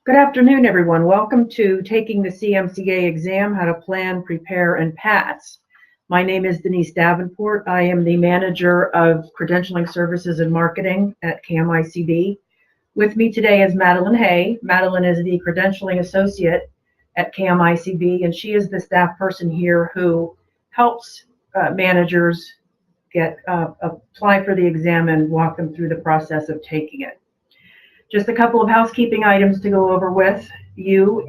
Good afternoon, everyone. Welcome to Taking the CMCA Exam, How to Plan, Prepare, and Pass. My name is Denise Davenport. I am the Manager of Credentialing Services and Marketing at CAMICB. With me today is Madeline Hay. Madeline is the Credentialing Associate at CAMICB, and she is the staff person here who helps managers apply for the exam and walk them through the process of taking it. Just a couple of housekeeping items to go over with you.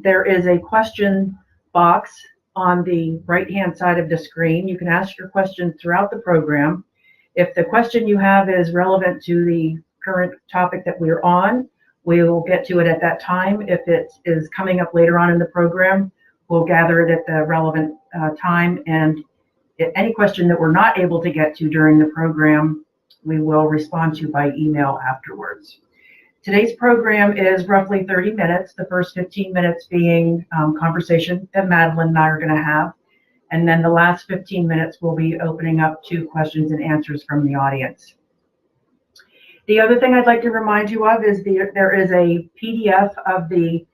There is a question box on the right-hand side of the screen. You can ask your questions throughout the program. If the question you have is relevant to the current topic that we're on, we will get to it at that time. If it is coming up later on in the program, we'll gather it at the relevant time. And if any question that we're not able to get to during the program, we will respond to by email afterwards. Today's program is roughly 30 minutes, the first 15 minutes being conversation that Madeline and I are going to have. And then the last 15 minutes will be opening up to questions and answers from the audience. The other thing I'd like to remind you of is there is a PDF of the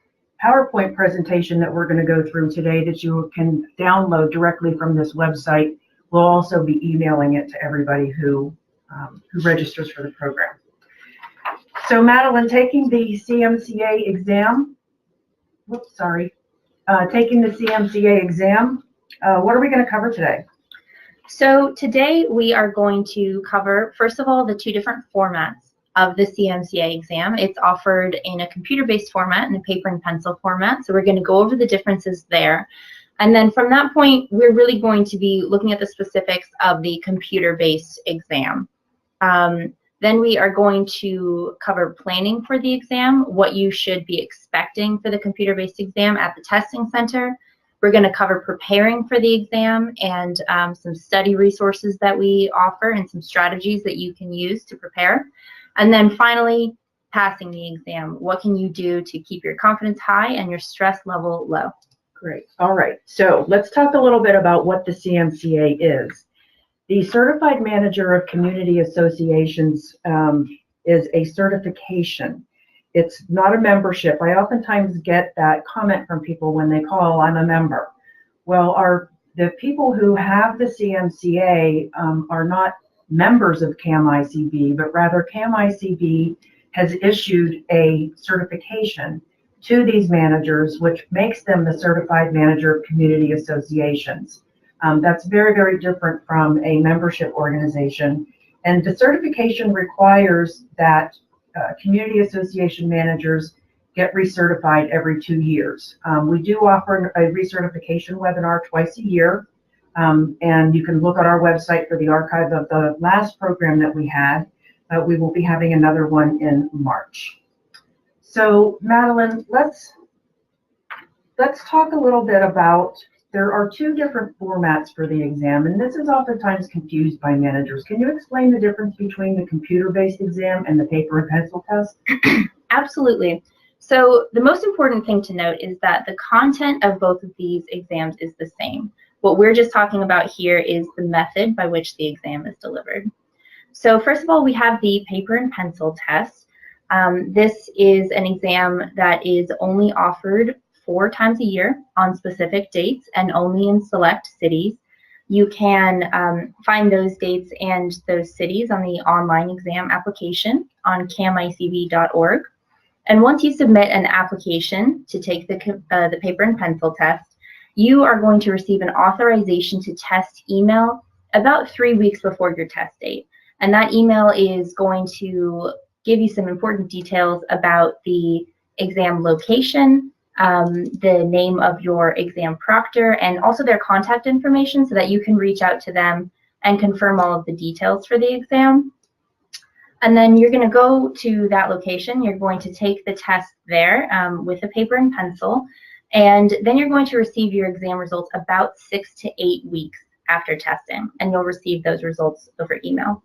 PowerPoint presentation that we're going to go through today that you can download directly from this website. We'll also be emailing it to everybody who registers for the program. So Madeline, taking the CMCA exam, taking the CMCA exam, what are we going to cover today? So today we are going to cover, first of all, the two different formats of the CMCA exam. It's offered in a computer-based format and a paper and pencil format. So we're going to go over the differences there. And then from that point, we're really going to be looking at the specifics of the computer-based exam. Then we are going to cover planning for the exam, what you should be expecting for the computer-based exam at the testing center. We're going to cover preparing for the exam and some study resources that we offer and some strategies that you can use to prepare. And then finally, passing the exam. What can you do to keep your confidence high and your stress level low? Great. All right. So let's talk a little bit about what the CMCA is. The Certified Manager of Community Associations is a certification. It's not a membership. I oftentimes get that comment from people when they call, I'm a member. Well, the people who have the CMCA are not members of CAMICB, but rather CAMICB has issued a certification to these managers, which makes them the Certified Manager of Community Associations. That's very, very different from a membership organization. And the certification requires that community association managers get recertified every 2 years. We do offer a recertification webinar twice a year. And you can look at our website for the archive of the last program that we had. We will be having another one in March. So Madeline, let's talk a little bit about, there are two different formats for the exam, and this is oftentimes confused by managers. Can you explain the difference between the computer-based exam and the paper and pencil test? Absolutely. So the most important thing to note is that the content of both of these exams is the same. What we're just talking about here is the method by which the exam is delivered. So first of all, we have the paper and pencil test. This is an exam that is only offered 4 times a year on specific dates and only in select cities. You can find those dates and those cities on the online exam application on camicb.org. And once you submit an application to take the paper and pencil test, you are going to receive an authorization to test email about 3 weeks before your test date. And that email is going to give you some important details about the exam location, the name of your exam proctor, and also their contact information so that you can reach out to them and confirm all of the details for the exam. And then you're going to go to that location. You're going to take the test there with a paper and pencil, and then you're going to receive your exam results about 6 to 8 weeks after testing, and you'll receive those results over email.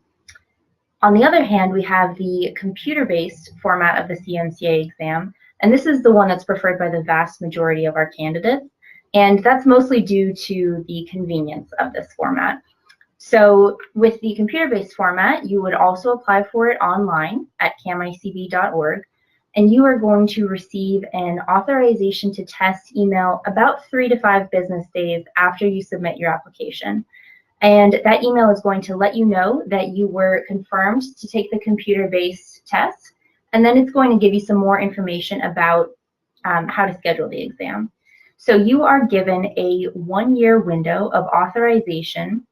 On the other hand, we have the computer-based format of the CMCA exam, and this is the one that's preferred by the vast majority of our candidates, and that's mostly due to the convenience of this format. So with the computer-based format, you would also apply for it online at camicb.org. and you are going to receive an authorization to test email about 3 to 5 business days after you submit your application. And that email is going to let you know that you were confirmed to take the computer-based test, and then it's going to give you some more information about how to schedule the exam. So you are given a 1-year window of authorization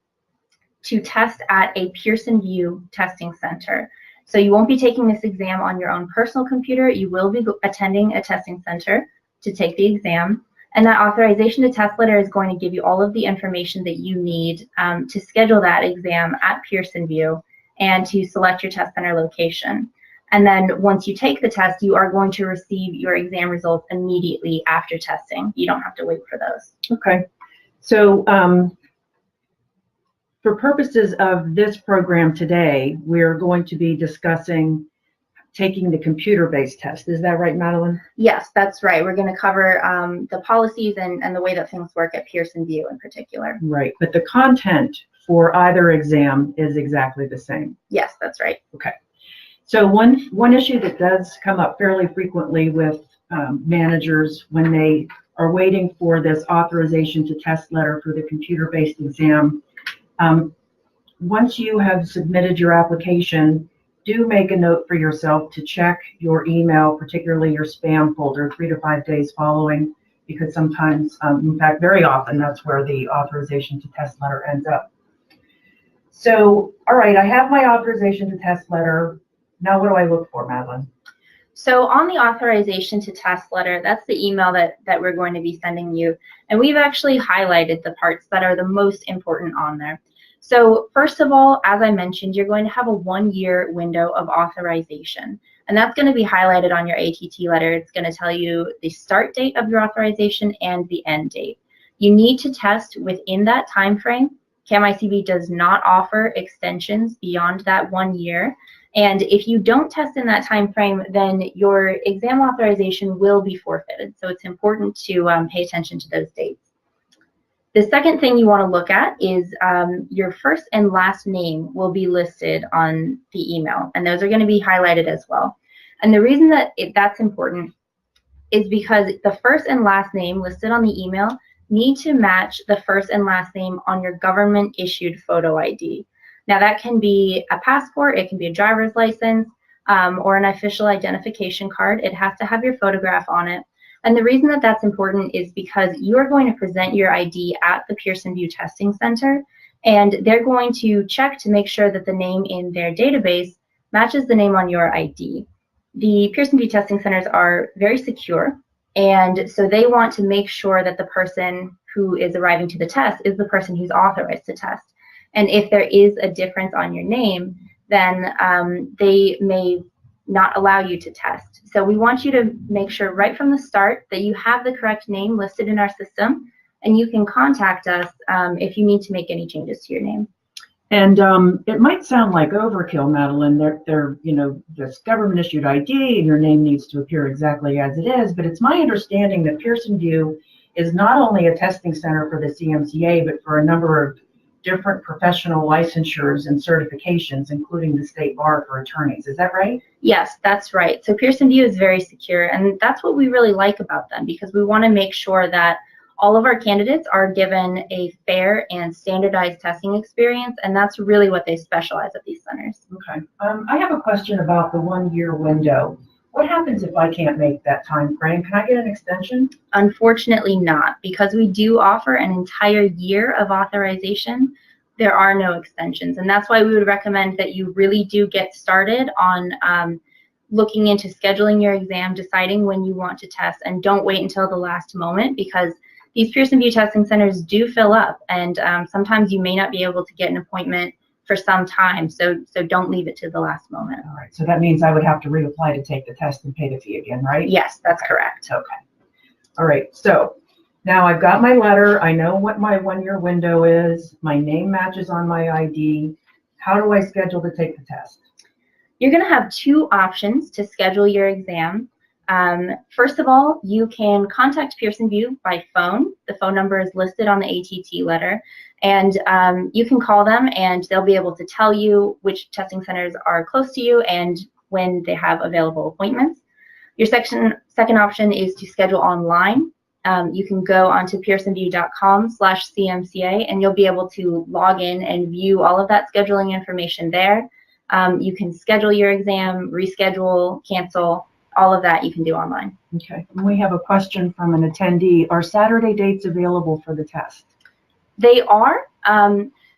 to test at a Pearson VUE testing center. So you won't be taking this exam on your own personal computer. You will be attending a testing center to take the exam. And that authorization to test letter is going to give you all of the information that you need to schedule that exam at Pearson VUE and to select your test center location. And then once you take the test, you are going to receive your exam results immediately after testing. You don't have to wait for those. Okay. So for purposes of this program today, we're going to be discussing taking the computer-based test. Is that right, Madeline? Yes, that's right. We're going to cover the policies and the way that things work at Pearson VUE in particular. Right, but the content for either exam is exactly the same. Yes, that's right. Okay. So one issue that does come up fairly frequently with managers when they are waiting for this authorization to test letter for the computer-based exam, once you have submitted your application, do make a note for yourself to check your email, particularly your spam folder, 3 to 5 days following, because sometimes, in fact, very often, that's where the authorization to test letter ends up. So, all right, I have my authorization to test letter. Now what do I look for, Madeline? So on the authorization to test letter, that's the email that we're going to be sending you. And we've actually highlighted the parts that are the most important on there. So first of all, as I mentioned, you're going to have a 1-year window of authorization. And that's going to be highlighted on your ATT letter. It's going to tell you the start date of your authorization and the end date. You need to test within that time frame. CAMICB does not offer extensions beyond that 1 year. And if you don't test in that time frame, then your exam authorization will be forfeited. So it's important to pay attention to those dates. The second thing you want to look at is your first and last name will be listed on the email, and those are going to be highlighted as well. And the reason that that's important is because the first and last name listed on the email need to match the first and last name on your government-issued photo ID. Now that can be a passport, it can be a driver's license, or an official identification card. It has to have your photograph on it. And the reason that that's important is because you are going to present your ID at the Pearson VUE Testing Center, and they're going to check to make sure that the name in their database matches the name on your ID. The Pearson VUE Testing Centers are very secure, and so they want to make sure that the person who is arriving to the test is the person who's authorized to test. And if there is a difference on your name, then they may not allow you to test. So we want you to make sure right from the start that you have the correct name listed in our system, and you can contact us if you need to make any changes to your name. And it might sound like overkill, Madeline. They're you know, this government-issued ID, and your name needs to appear exactly as it is. But it's my understanding that Pearson VUE is not only a testing center for the CMCA, but for a number of different professional licensures and certifications, including the state bar for attorneys. Is that right? Yes, that's right. So Pearson VUE is very secure, and that's what we really like about them, because we want to make sure that all of our candidates are given a fair and standardized testing experience, and that's really what they specialize at these centers. Okay. I have a question about the 1-year window. What happens if I can't make that time frame? Can I get an extension? Unfortunately not, because we do offer an entire year of authorization. There are no extensions, and that's why we would recommend that you really do get started on looking into scheduling your exam, deciding when you want to test, and don't wait until the last moment, because these Pearson VUE testing centers do fill up, and sometimes you may not be able to get an appointment for some time, so don't leave it to the last moment. All right, so that means I would have to reapply to take the test and pay the fee again, right? Yes, that's correct. Okay. All right, so now I've got my letter. I know what my 1-year window is. My name matches on my ID. How do I schedule to take the test? You're going to have 2 options to schedule your exam. First of all, you can contact Pearson VUE by phone. The phone number is listed on the ATT letter, and you can call them and they'll be able to tell you which testing centers are close to you and when they have available appointments. Your second option is to schedule online. You can go onto pearsonview.com/CMCA and you'll be able to log in and view all of that scheduling information there. You can schedule your exam, reschedule, cancel, all of that you can do online. Okay. And we have a question from an attendee. Are Saturday dates available for the test? They are.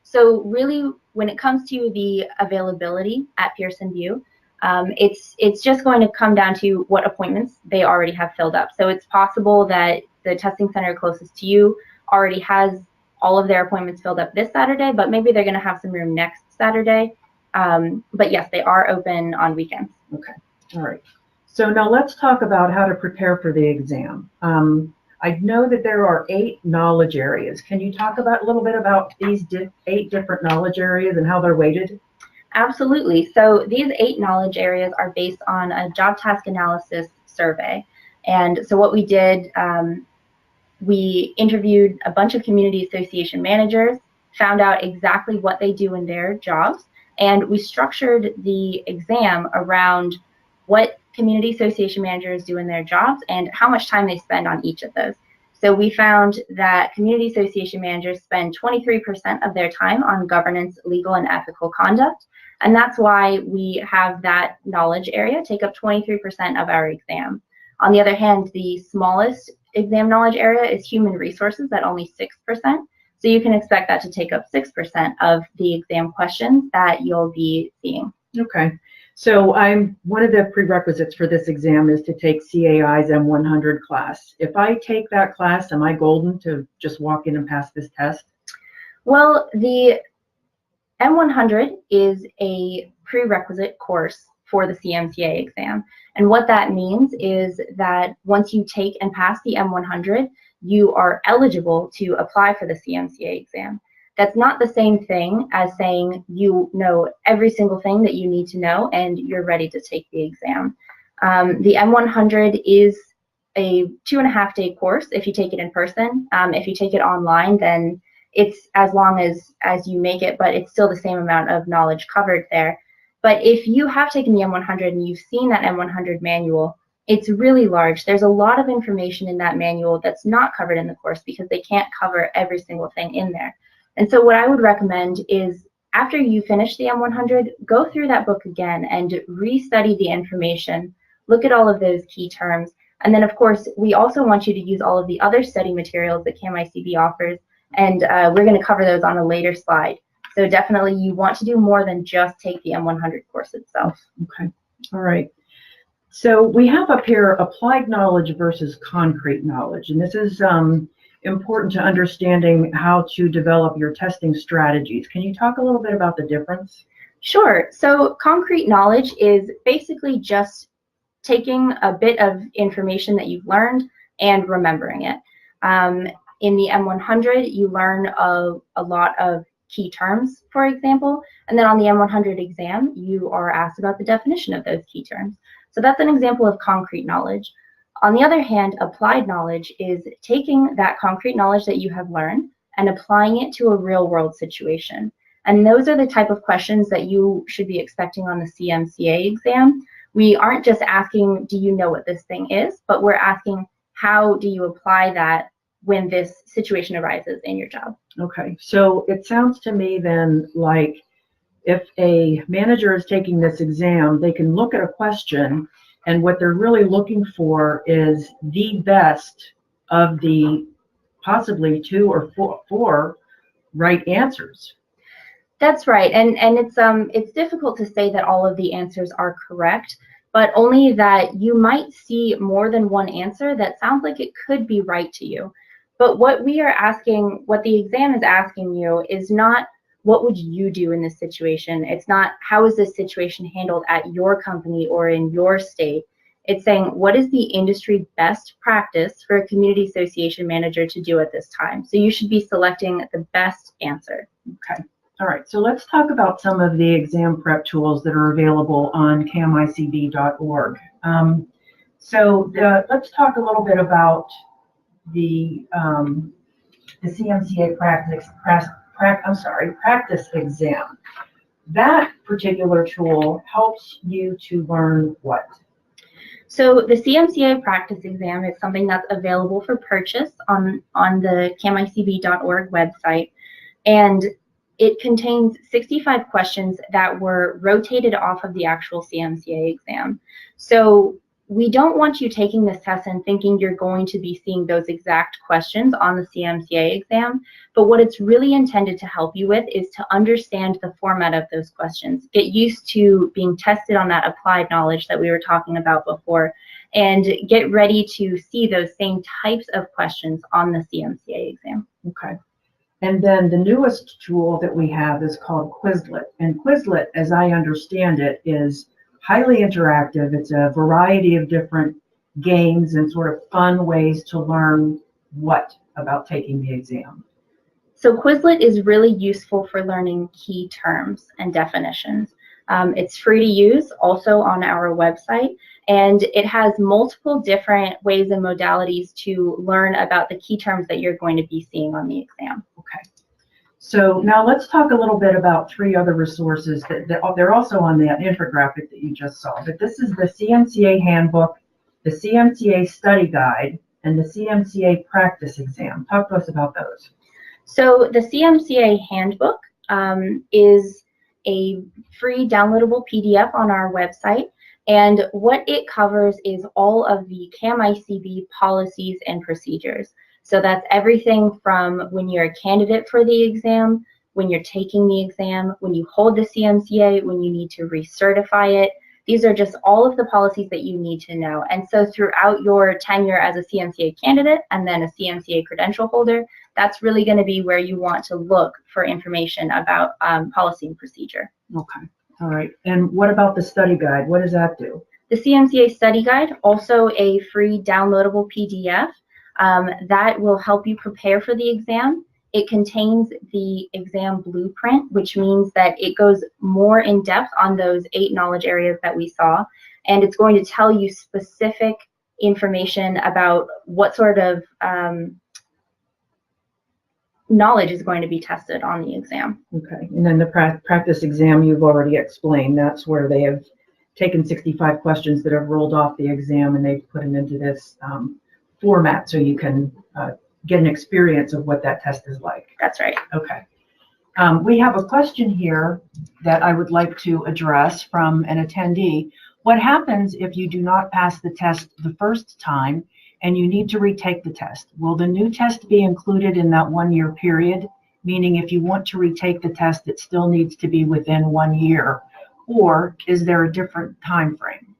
So really, when it comes to the availability at Pearson VUE, it's just going to come down to what appointments they already have filled up. So it's possible that the testing center closest to you already has all of their appointments filled up this Saturday, but maybe they're going to have some room next Saturday. But yes, they are open on weekends. Okay. All right. So now let's talk about how to prepare for the exam. I know that there are 8 knowledge areas. Can you talk about a little bit about these 8 different knowledge areas and how they're weighted? Absolutely. So these 8 knowledge areas are based on a job task analysis survey. And so what we did, we interviewed a bunch of community association managers, found out exactly what they do in their jobs, and we structured the exam around what community association managers do in their jobs and how much time they spend on each of those. So we found that community association managers spend 23% of their time on governance, legal, and ethical conduct. And that's why we have that knowledge area take up 23% of our exam. On the other hand, the smallest exam knowledge area is human resources at only 6%. So you can expect that to take up 6% of the exam questions that you'll be seeing. Okay. So one of the prerequisites for this exam is to take CAI's M100 class. If I take that class, am I golden to just walk in and pass this test? Well, the M100 is a prerequisite course for the CMCA exam. And what that means is that once you take and pass the M100, you are eligible to apply for the CMCA exam. That's not the same thing as saying you know every single thing that you need to know and you're ready to take the exam. The M100 is a 2.5-day course if you take it in person. If you take it online, then it's as long as you make it, but it's still the same amount of knowledge covered there. But if you have taken the M100 and you've seen that M100 manual, it's really large. There's a lot of information in that manual that's not covered in the course because they can't cover every single thing in there. And so what I would recommend is after you finish the M100, go through that book again and restudy the information, look at all of those key terms. And then, of course, we also want you to use all of the other study materials that CAMICB offers, and we're going to cover those on a later slide. So definitely you want to do more than just take the M100 course itself. Okay. All right. So we have up here applied knowledge versus concrete knowledge, and this is important to understanding how to develop your testing strategies. Can you talk a little bit about the difference? Sure. So concrete knowledge is basically just taking a bit of information that you've learned and remembering it. In the M100, you learn a lot of key terms, for example, and then on the M100 exam, you are asked about the definition of those key terms. So that's an example of concrete knowledge. On the other hand, applied knowledge is taking that concrete knowledge that you have learned and applying it to a real-world situation. And those are the type of questions that you should be expecting on the CMCA exam. We aren't just asking, do you know what this thing is, but we're asking, how do you apply that when this situation arises in your job? Okay, so it sounds to me then like if a manager is taking this exam, they can look at a question and what they're really looking for is the best of the possibly 2 or 4 right answers. That's right, and it's difficult to say that all of the answers are correct, but only that you might see more than one answer that sounds like it could be right to you. But what we are asking, what the exam is asking you is not what would you do in this situation. It's not how is this situation handled at your company or in your state. It's saying what is the industry best practice for a community association manager to do at this time. So you should be selecting the best answer. Okay. All right, so let's talk about some of the exam prep tools that are available on camicb.org. Let's talk a little bit about the CMCA practice exam. That particular tool helps you to learn what? So the CMCA practice exam is something that's available for purchase on the CAMICB.org website, and it contains 65 questions that were rotated off of the actual CMCA exam. So we don't want you taking this test and thinking you're going to be seeing those exact questions on the CMCA exam, but what it's really intended to help you with is to understand the format of those questions, get used to being tested on that applied knowledge that we were talking about before, and get ready to see those same types of questions on the CMCA exam. Okay. And then the newest tool that we have is called Quizlet. And Quizlet, as I understand it, is highly interactive. It's a variety of different games and sort of fun ways to learn what about taking the exam. So Quizlet is really useful for learning key terms and definitions. It's free to use, also on our website, and it has multiple different ways and modalities to learn about the key terms that you're going to be seeing on the exam. Okay. So now let's talk a little bit about three other resources that they're also on that infographic that you just saw. But this is the CMCA Handbook, the CMCA Study Guide, and the CMCA Practice Exam. Talk to us about those. So the CMCA Handbook is a free downloadable PDF on our website, and what it covers is all of the CAMICB policies and procedures. So that's everything from when you're a candidate for the exam, when you're taking the exam, when you hold the CMCA, when you need to recertify it. These are just all of the policies that you need to know. And so throughout your tenure as a CMCA candidate and then a CMCA credential holder, that's really going to be where you want to look for information about policy and procedure. Okay. All right. And what about the study guide? What does that do? The CMCA Study Guide, also a free downloadable PDF. That will help you prepare for the exam. It contains the exam blueprint, which means that it goes more in depth on those 8 knowledge areas that we saw, and it's going to tell you specific information about what sort of knowledge is going to be tested on the exam. Okay. And then the practice exam you've already explained. That's where they have taken 65 questions that have rolled off the exam and they've put them into this format so you can get an experience of what that test is like. That's right. Okay. We have a question here that I would like to address from an attendee. What happens if you do not pass the test the first time and you need to retake the test? Will the new test be included in that 1-year period? Meaning if you want to retake the test, it still needs to be within 1 year, or is there a different time frame?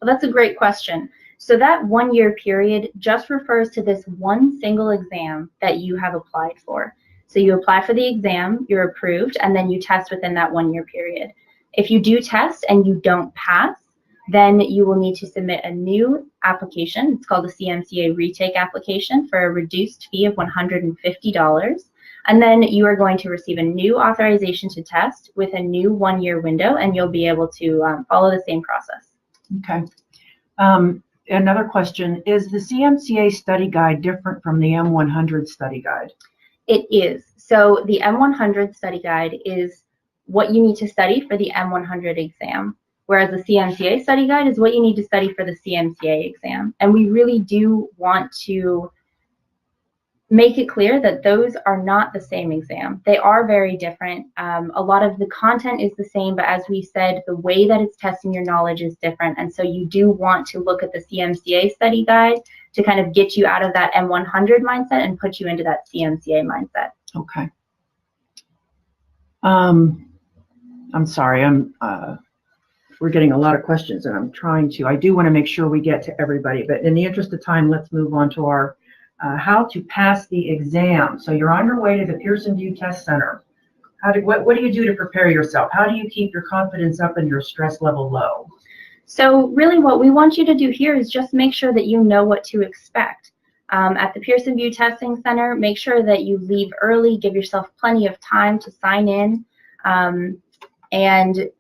Well, that's a great question. So that 1-year period just refers to this one single exam that you have applied for. So you apply for the exam, you're approved, and then you test within that 1-year period. If you do test and you don't pass, then you will need to submit a new application. It's called a CMCA retake application for a reduced fee of $150. And then you are going to receive a new authorization to test with a new 1-year window, and you'll be able to follow the same process. Okay. Another question, is the CMCA study guide different from the M100 study guide? It is. So the M100 study guide is what you need to study for the M100 exam, whereas the CMCA study guide is what you need to study for the CMCA exam. And we really do want to make it clear that those are not the same exam. They are very different. A lot of the content is the same, but as we said, the way that it's testing your knowledge is different. And so you do want to look at the CMCA study guide to kind of get you out of that M100 mindset and put you into that CMCA mindset. Okay. I'm sorry, we're getting a lot of questions and I do want to make sure we get to everybody, but in the interest of time, let's move on to our how to pass the exam. So you're on your way to the Pearson VUE Test Center. What do you do to prepare yourself? How do you keep your confidence up and your stress level low? So really what we want you to do here is just make sure that you know what to expect. At the Pearson VUE Testing Center, make sure that you leave early, give yourself plenty of time to sign in, and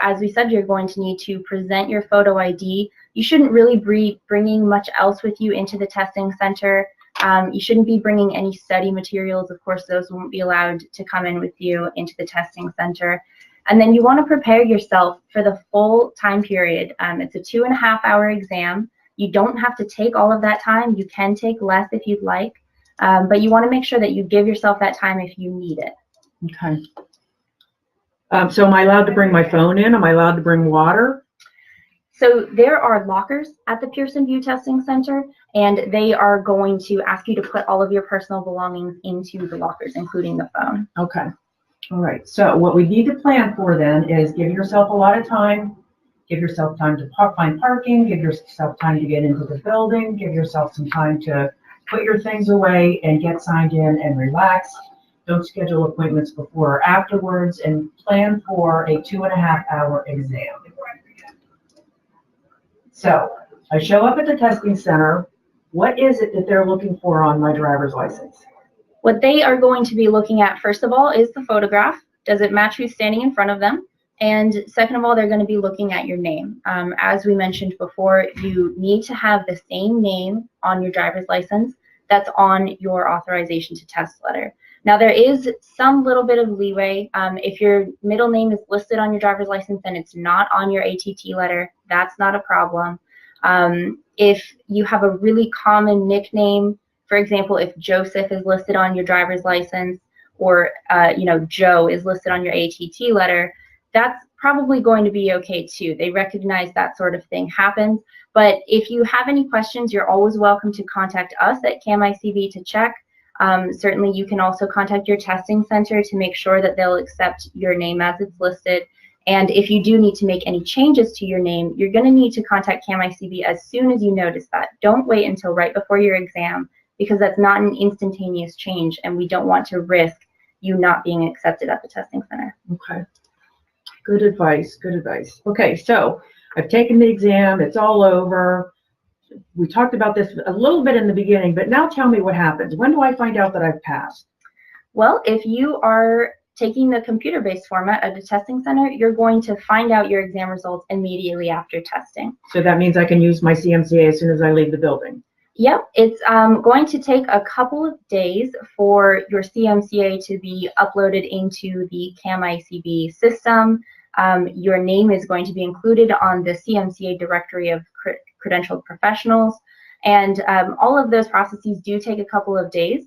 as we said, you're going to need to present your photo ID. You shouldn't really be bringing much else with you into the testing center. You shouldn't be bringing any study materials. Of course, those won't be allowed to come in with you into the testing center. And then you want to prepare yourself for the full time period. It's a 2.5-hour exam. You don't have to take all of that time. You can take less if you'd like, but you want to make sure that you give yourself that time if you need it. Okay. So am I allowed to bring my phone in? Am I allowed to bring water? So there are lockers at the Pearson VUE Testing Center, and they are going to ask you to put all of your personal belongings into the lockers, including the phone. Okay. All right. So what we need to plan for then is give yourself a lot of time. Give yourself time to find parking. Give yourself time to get into the building. Give yourself some time to put your things away and get signed in and relax. Don't schedule appointments before or afterwards, and plan for a 2.5-hour exam. So I show up at the testing center. What is it that they're looking for on my driver's license? What they are going to be looking at, first of all, is the photograph. Does it match who's standing in front of them? And second of all, they're going to be looking at your name. As we mentioned before, you need to have the same name on your driver's license that's on your authorization to test letter. Now, there is some little bit of leeway. If your middle name is listed on your driver's license and it's not on your ATT letter, that's not a problem. If you have a really common nickname, for example, if Joseph is listed on your driver's license, or Joe is listed on your ATT letter, that's probably going to be okay too. They recognize that sort of thing happens. But if you have any questions, you're always welcome to contact us at CAMICB to check. Certainly, you can also contact your testing center to make sure that they'll accept your name as it's listed. And if you do need to make any changes to your name, you're going to need to contact CAMICB as soon as you notice that. Don't wait until right before your exam, because that's not an instantaneous change, and we don't want to risk you not being accepted at the testing center. Okay. Good advice. Good advice. Okay, so I've taken the exam. It's all over. We talked about this a little bit in the beginning, but now tell me what happens. When do I find out that I've passed? Well, if you are taking the computer-based format at the testing center, you're going to find out your exam results immediately after testing. So that means I can use my CMCA as soon as I leave the building? Yep, it's going to take a couple of days for your CMCA to be uploaded into the CAMICB system. Your name is going to be included on the CMCA directory of credentialed professionals, and all of those processes do take a couple of days.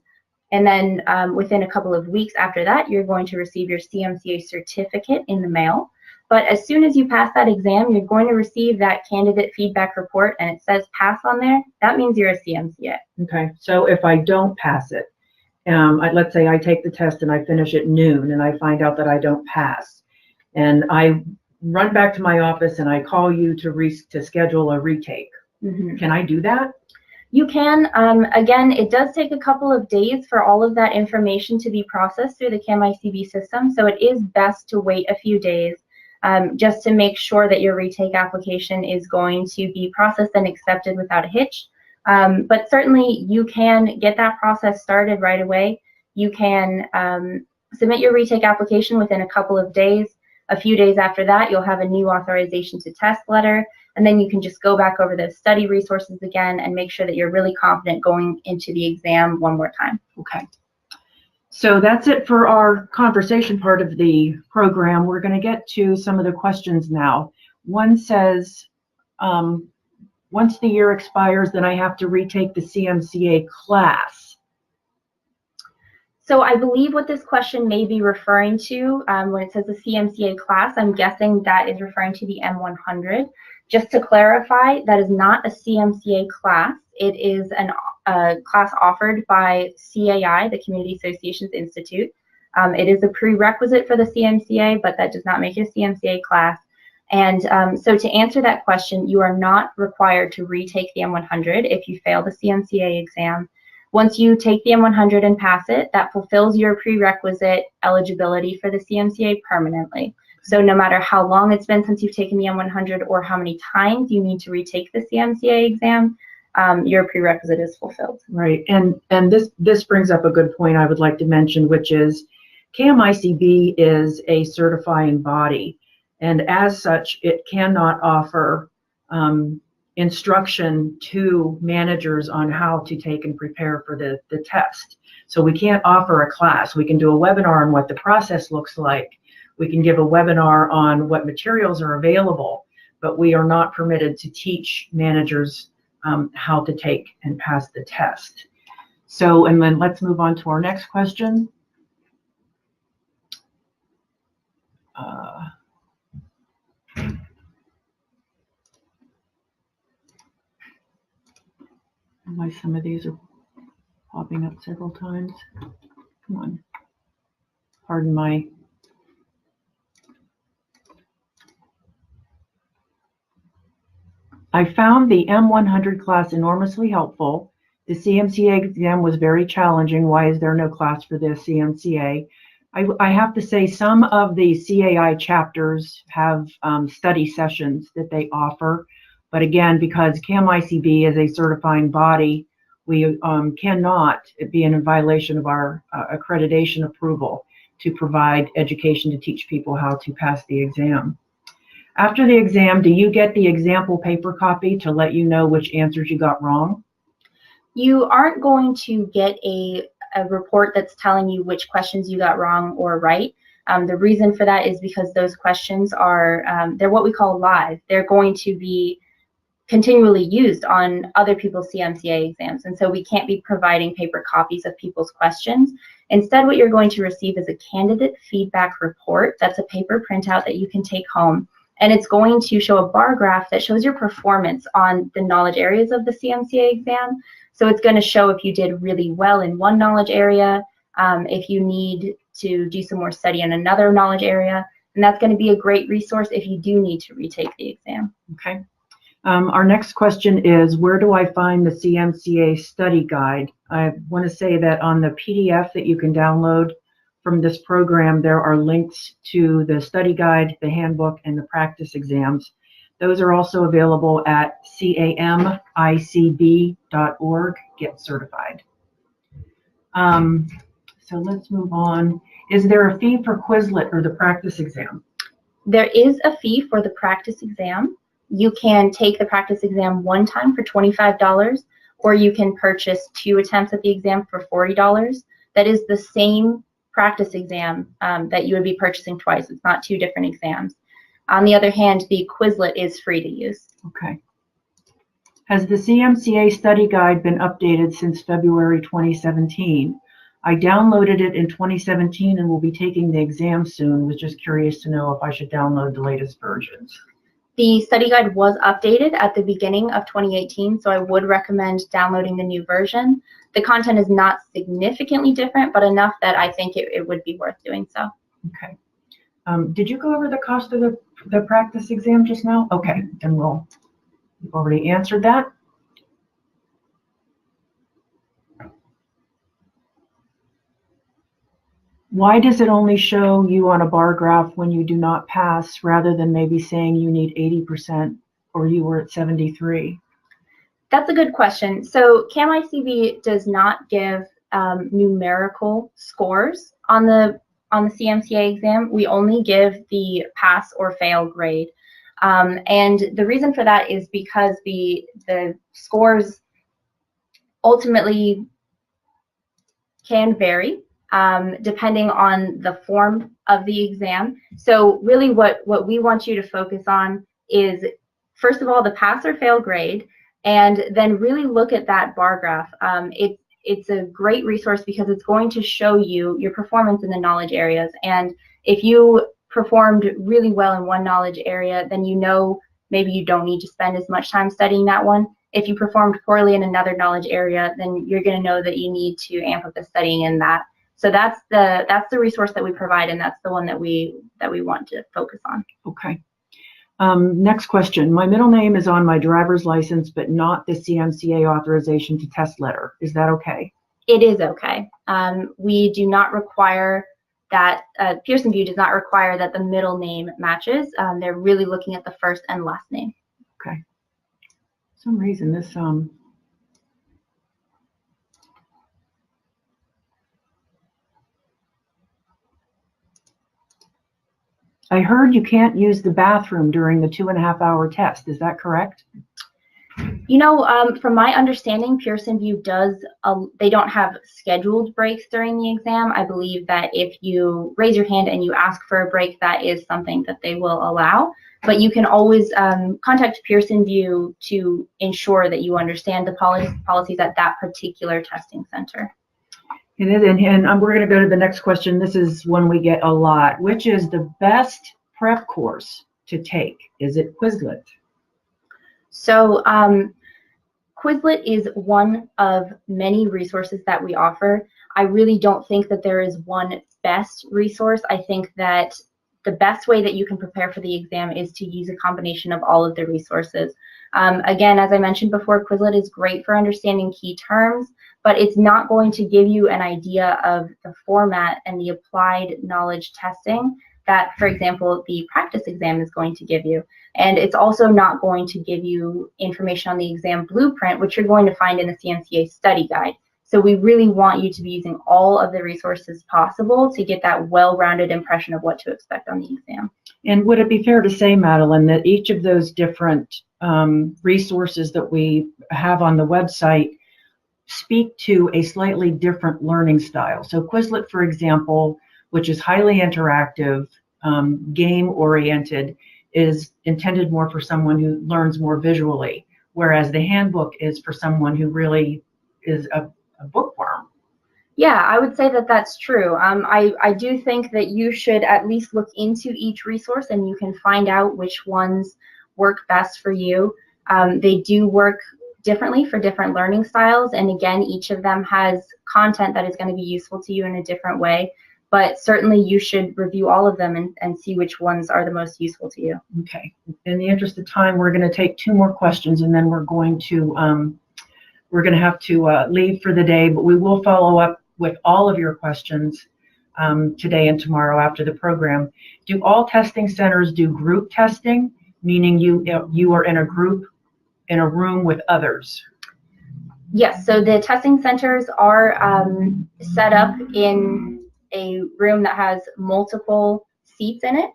And then within a couple of weeks after that, you're going to receive your CMCA certificate in the mail. But as soon as you pass that exam, you're going to receive that candidate feedback report, and it says pass on there. That means you're a CMCA. Okay, so if I don't pass it, let's say I take the test and I finish at noon and I find out that I don't pass, and I run back to my office and I call you to schedule a retake. Mm-hmm. Can I do that? You can. Again, it does take a couple of days for all of that information to be processed through the CAMICB system, so it is best to wait a few days just to make sure that your retake application is going to be processed and accepted without a hitch. But certainly you can get that process started right away. You can submit your retake application within a couple of days. A few days after that, you'll have a new authorization to test letter, and then you can just go back over those study resources again and make sure that you're really confident going into the exam one more time. Okay. So that's it for our conversation part of the program. We're going to get to some of the questions now. One says, once the year expires, then I have to retake the CMCA class. So I believe what this question may be referring to when it says the CMCA class, I'm guessing that is referring to the M100. Just to clarify, that is not a CMCA class. It is a class offered by CAI, the Community Associations Institute. It is a prerequisite for the CMCA, but that does not make it a CMCA class. And so to answer that question, you are not required to retake the M100 if you fail the CMCA exam. Once you take the M100 and pass it, that fulfills your prerequisite eligibility for the CMCA permanently. So no matter how long it's been since you've taken the M100 or how many times you need to retake the CMCA exam, your prerequisite is fulfilled. Right, and this brings up a good point I would like to mention, which is CAMICB is a certifying body, and as such, it cannot offer instruction to managers on how to take and prepare for the test. So we can't offer a class. We can do a webinar on what the process looks like, We can give a webinar on what materials are available, but we are not permitted to teach managers how to take and pass the test. So, and then let's move on to our next question. Why some of these are popping up several times. Come on. Pardon my. I found the M100 class enormously helpful. The CMCA exam was very challenging. Why is there no class for the CMCA? I have to say some of the CAI chapters have study sessions that they offer. But again, because CAMICB is a certifying body, we cannot be in violation of our accreditation approval to provide education to teach people how to pass the exam. After the exam, do you get the example paper copy to let you know which answers you got wrong? You aren't going to get a report that's telling you which questions you got wrong or right. The reason for that is because those questions are, they're what we call live. They're going to be continually used on other people's CMCA exams, and so we can't be providing paper copies of people's questions. Instead, what you're going to receive is a candidate feedback report. That's a paper printout that you can take home, and it's going to show a bar graph that shows your performance on the knowledge areas of the CMCA exam. So it's going to show if you did really well in one knowledge area, if you need to do some more study in another knowledge area, and that's going to be a great resource if you do need to retake the exam. Okay. Our next question is, where do I find the CMCA study guide? I want to say that on the PDF that you can download from this program, there are links to the study guide, the handbook, and the practice exams. Those are also available at CAMICB.org, Get Certified. So let's move on. Is there a fee for Quizlet or the practice exam? There is a fee for the practice exam. You can take the practice exam one time for $25, or you can purchase 2 attempts at the exam for $40. That is the same practice exam that you would be purchasing twice. It's not 2 different exams. On the other hand, the Quizlet is free to use. Okay. Has the CMCA study guide been updated since February 2017? I downloaded it in 2017 and will be taking the exam soon. Was just curious to know if I should download the latest versions. The study guide was updated at the beginning of 2018, so I would recommend downloading the new version. The content is not significantly different, but enough that I think it would be worth doing so. Okay. Did you go over the cost of the practice exam just now? Okay, then you've already answered that. Why does it only show you on a bar graph when you do not pass, rather than maybe saying you need 80% or you were at 73? That's a good question. So CAMICB does not give numerical scores on the CMCA exam. We only give the pass or fail grade. And the reason for that is because the scores ultimately can vary depending on the form of the exam. So really what we want you to focus on is, first of all, the pass or fail grade, and then really look at that bar graph. It's a great resource because it's going to show you your performance in the knowledge areas. And if you performed really well in one knowledge area, then you know maybe you don't need to spend as much time studying that one. If you performed poorly in another knowledge area, then you're going to know that you need to amp up the studying in that. So that's the resource that we provide, and that's the one that we want to focus on. Okay. Next question. My middle name is on my driver's license, but not the CMCA authorization to test letter. Is that okay? It is okay. We do not require that, Pearson VUE does not require that the middle name matches. They're really looking at the first and last name. Okay. For some reason this, I heard you can't use the bathroom during the 2.5-hour test. Is that correct? From my understanding, Pearson VUE they don't have scheduled breaks during the exam. I believe that if you raise your hand and you ask for a break, that is something that they will allow. But you can always contact Pearson VUE to ensure that you understand the policies at that particular testing center. And we're going to go to the next question. This is one we get a lot. Which is the best prep course to take? Is it Quizlet? So Quizlet is one of many resources that we offer. I really don't think that there is one best resource. I think that the best way that you can prepare for the exam is to use a combination of all of the resources. Again, as I mentioned before, Quizlet is great for understanding key terms, but it's not going to give you an idea of the format and the applied knowledge testing that, for example, the practice exam is going to give you. And it's also not going to give you information on the exam blueprint, which you're going to find in the CMCA study guide. So we really want you to be using all of the resources possible to get that well-rounded impression of what to expect on the exam. And would it be fair to say, Madeline, that each of those different resources that we have on the website speak to a slightly different learning style? So Quizlet, for example, which is highly interactive, game-oriented, is intended more for someone who learns more visually, whereas the handbook is for someone who really is a bookworm. Yeah, I would say that that's true. I do think that you should at least look into each resource and you can find out which ones work best for you. They do work differently for different learning styles, and again, each of them has content that is going to be useful to you in a different way. But certainly you should review all of them and see which ones are the most useful to you. Okay. In the interest of time, we're going to take 2 more questions, and then we're going to have to leave for the day. But we will follow up with all of your questions today and tomorrow after the program. Do all testing centers do group testing, meaning you are in a group in a room with others? Yes. So the testing centers are set up in a room that has multiple seats in it.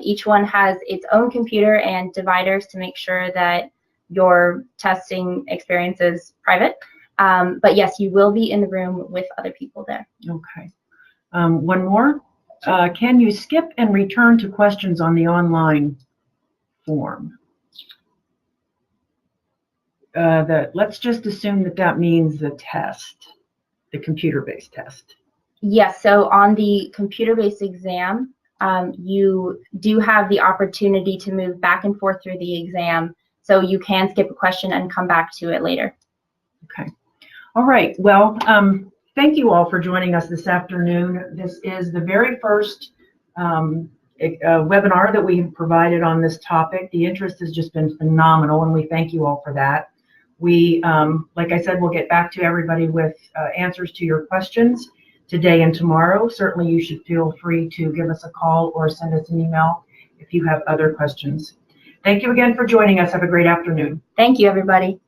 Each one has its own computer and dividers to make sure that your testing experience is private. But yes, you will be in the room with other people there. Okay. One more. Can you skip and return to questions on the online form? Let's just assume that means the test, the computer-based test. Yes, so on the computer-based exam, you do have the opportunity to move back and forth through the exam, so you can skip a question and come back to it later. Okay. All right. Well, thank you all for joining us this afternoon. This is the very first webinar that we've provided on this topic. The interest has just been phenomenal, and we thank you all for that. We, like I said, we'll get back to everybody with answers to your questions today and tomorrow. Certainly you should feel free to give us a call or send us an email if you have other questions. Thank you again for joining us. Have a great afternoon. Thank you, everybody.